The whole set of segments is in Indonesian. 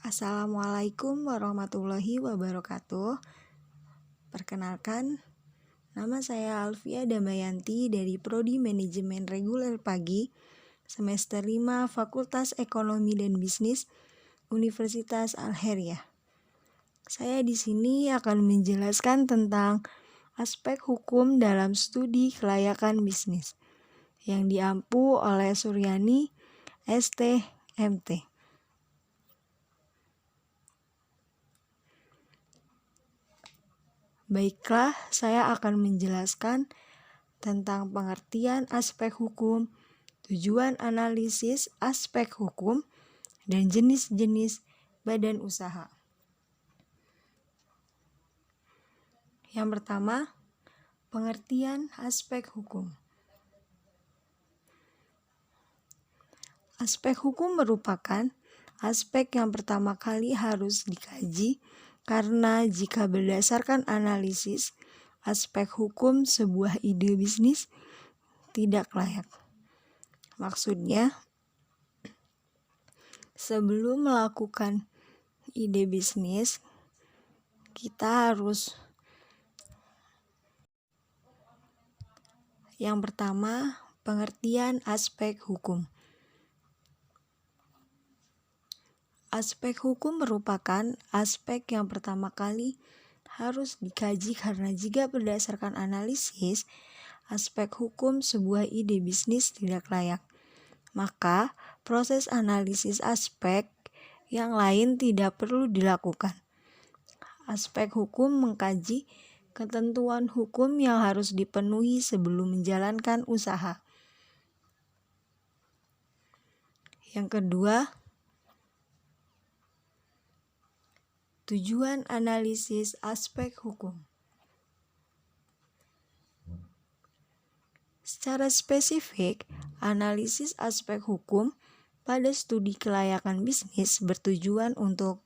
Assalamualaikum warahmatullahi wabarakatuh. Perkenalkan, nama saya Alfia Damayanti dari Prodi Manajemen Reguler Pagi, semester 5 Fakultas Ekonomi dan Bisnis, Universitas Al-Heriah. Saya di sini akan menjelaskan tentang aspek hukum dalam studi kelayakan bisnis yang diampu oleh Suryani ST.MT. Baiklah, saya akan menjelaskan tentang pengertian aspek hukum, tujuan analisis aspek hukum, dan jenis-jenis badan usaha. Yang pertama, pengertian aspek hukum. Aspek hukum merupakan aspek yang pertama kali harus dikaji karena jika berdasarkan analisis aspek hukum sebuah ide bisnis tidak layak. Maksudnya, sebelum melakukan ide bisnis, kita harus yang pertama, pengertian aspek hukum. Aspek hukum merupakan aspek yang pertama kali harus dikaji karena jika berdasarkan analisis aspek hukum sebuah ide bisnis tidak layak, maka proses analisis aspek yang lain tidak perlu dilakukan. Aspek hukum mengkaji ketentuan hukum yang harus dipenuhi sebelum menjalankan usaha. Yang kedua, tujuan analisis aspek hukum. Secara spesifik, analisis aspek hukum pada studi kelayakan bisnis bertujuan untuk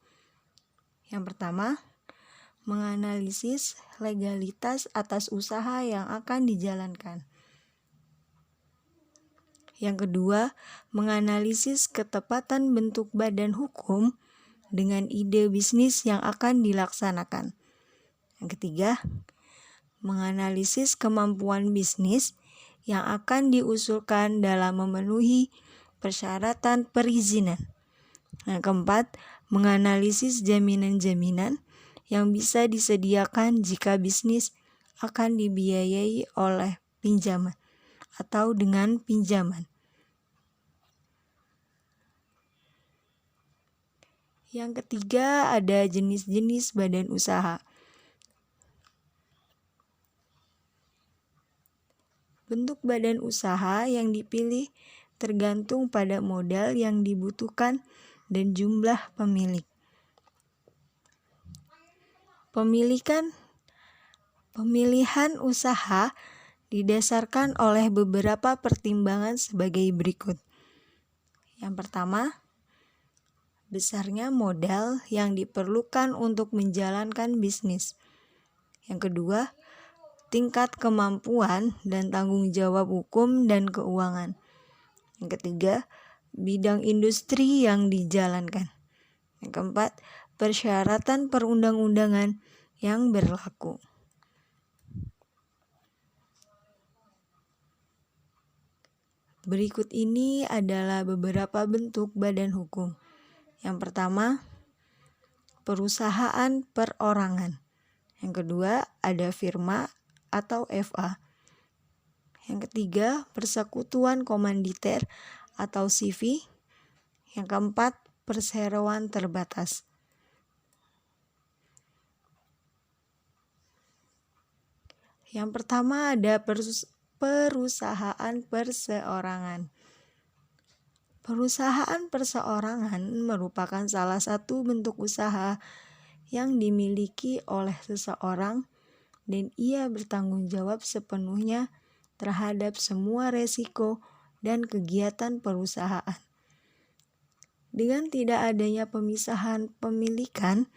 yang pertama, menganalisis legalitas atas usaha yang akan dijalankan. Yang kedua, menganalisis ketepatan bentuk badan hukum dengan ide bisnis yang akan dilaksanakan. Yang ketiga, menganalisis kemampuan bisnis yang akan diusulkan dalam memenuhi persyaratan perizinan. Yang keempat, menganalisis jaminan-jaminan yang bisa disediakan jika bisnis akan dibiayai oleh pinjaman atau dengan pinjaman. Yang ketiga, ada jenis-jenis badan usaha. Bentuk badan usaha yang dipilih tergantung pada modal yang dibutuhkan dan jumlah pemilik. Pemilihan usaha didasarkan oleh beberapa pertimbangan sebagai berikut. Yang pertama, besarnya modal yang diperlukan untuk menjalankan bisnis. Yang kedua, tingkat kemampuan dan tanggung jawab hukum dan keuangan. Yang ketiga, bidang industri yang dijalankan. Yang keempat, persyaratan perundang-undangan yang berlaku. Berikut ini adalah beberapa bentuk badan hukum. Yang pertama, perusahaan perorangan. Yang kedua, ada firma atau FA. Yang ketiga, persekutuan komanditer atau CV. Yang keempat, perseroan terbatas. Yang pertama ada perusahaan perseorangan. Perusahaan perseorangan merupakan salah satu bentuk usaha yang dimiliki oleh seseorang dan ia bertanggung jawab sepenuhnya terhadap semua resiko dan kegiatan perusahaan. Dengan tidak adanya pemisahan pemilikan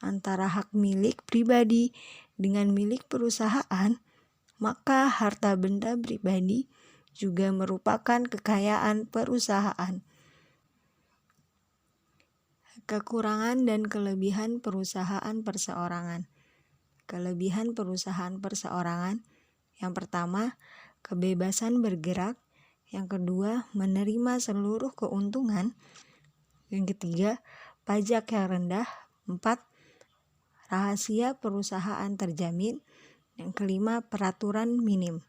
antara hak milik pribadi dengan milik perusahaan, maka harta benda pribadi juga merupakan kekayaan perusahaan. Kekurangan dan kelebihan perusahaan perseorangan. Kelebihan perusahaan perseorangan. Yang pertama, kebebasan bergerak. Yang kedua, menerima seluruh keuntungan. Yang ketiga, pajak yang rendah. 4, rahasia perusahaan terjamin. Yang kelima, peraturan minim.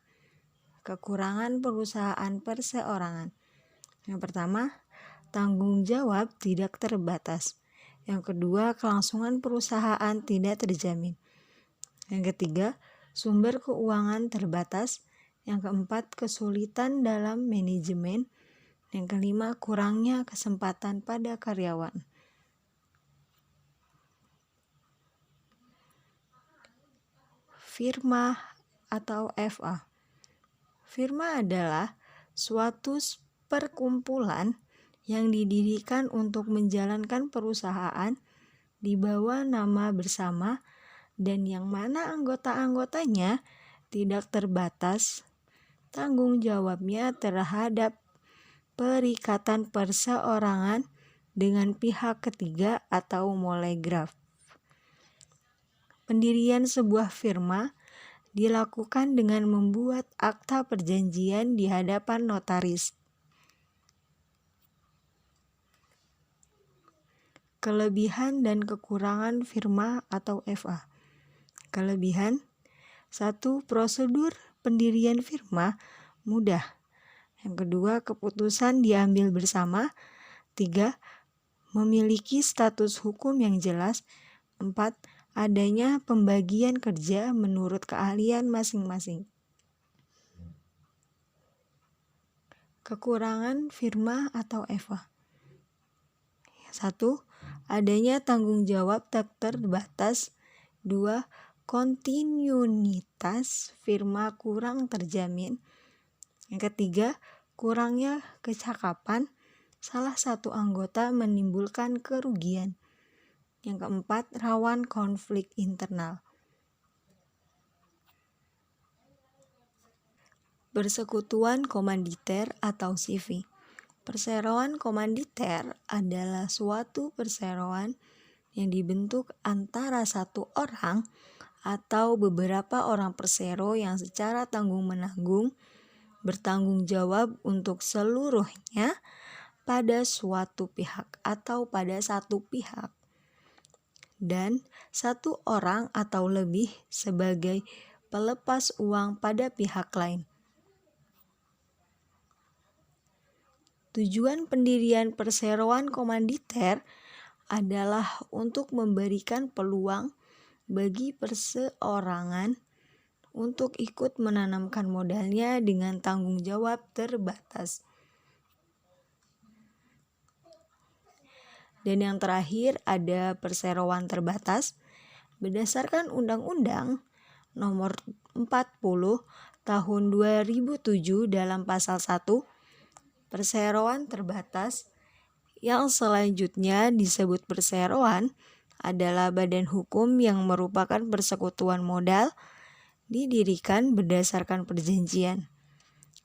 Kekurangan perusahaan perseorangan. Yang pertama, tanggung jawab tidak terbatas. Yang kedua, kelangsungan perusahaan tidak terjamin. Yang ketiga, sumber keuangan terbatas. Yang keempat, kesulitan dalam manajemen. Yang kelima, kurangnya kesempatan pada karyawan. Firma atau FA. Firma adalah suatu perkumpulan yang didirikan untuk menjalankan perusahaan di bawah nama bersama dan yang mana anggota-anggotanya tidak terbatas tanggung jawabnya terhadap perikatan perseorangan dengan pihak ketiga atau molegraf. Pendirian sebuah firma dilakukan dengan membuat akta perjanjian di hadapan notaris. Kelebihan dan kekurangan firma atau FA. Kelebihan: 1. Prosedur pendirian firma mudah. Yang kedua, keputusan diambil bersama. 3. Memiliki status hukum yang jelas. 4. Adanya pembagian kerja menurut keahlian masing-masing. Kekurangan firma atau FA. 1. Adanya tanggung jawab tak terbatas. 2. Kontinuitas firma kurang terjamin. Yang ketiga, kurangnya kecakapan salah satu anggota menimbulkan kerugian. Yang keempat, rawan konflik internal. Persekutuan komanditer atau CV. Perseroan komanditer adalah suatu perseroan yang dibentuk antara satu orang atau beberapa orang persero yang secara tanggung-menanggung bertanggung jawab untuk seluruhnya pada suatu pihak atau pada satu pihak, dan satu orang atau lebih sebagai pelepas uang pada pihak lain. Tujuan pendirian perseroan komanditer adalah untuk memberikan peluang bagi perseorangan untuk ikut menanamkan modalnya dengan tanggung jawab terbatas. Dan yang terakhir ada perseroan terbatas. Berdasarkan Undang-Undang Nomor 40 Tahun 2007 dalam Pasal 1, perseroan terbatas yang selanjutnya disebut perseroan adalah badan hukum yang merupakan persekutuan modal didirikan berdasarkan perjanjian,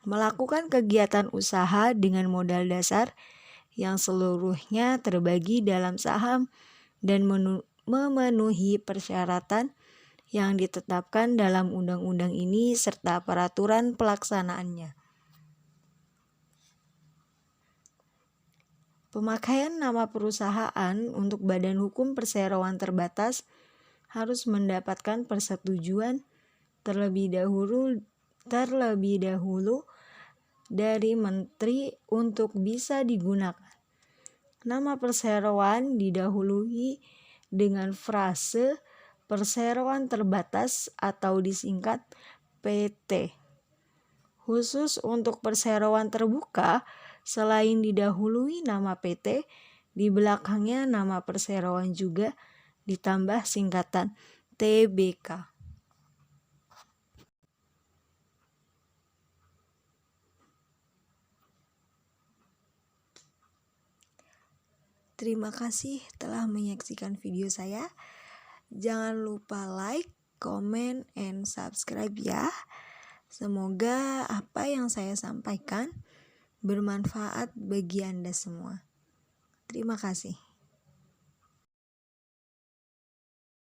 melakukan kegiatan usaha dengan modal dasar yang seluruhnya terbagi dalam saham dan memenuhi persyaratan yang ditetapkan dalam undang-undang ini serta peraturan pelaksanaannya. Pemakaian nama perusahaan untuk badan hukum perseroan terbatas harus mendapatkan persetujuan terlebih dahulu dari menteri untuk bisa digunakan. Nama perseroan didahului dengan frase perseroan terbatas atau disingkat PT. Khusus untuk perseroan terbuka, selain didahului nama PT, di belakangnya nama perseroan juga ditambah singkatan TBK. Terima kasih telah menyaksikan video saya. Jangan lupa like, comment, and subscribe ya. Semoga apa yang saya sampaikan bermanfaat bagi Anda semua. Terima kasih.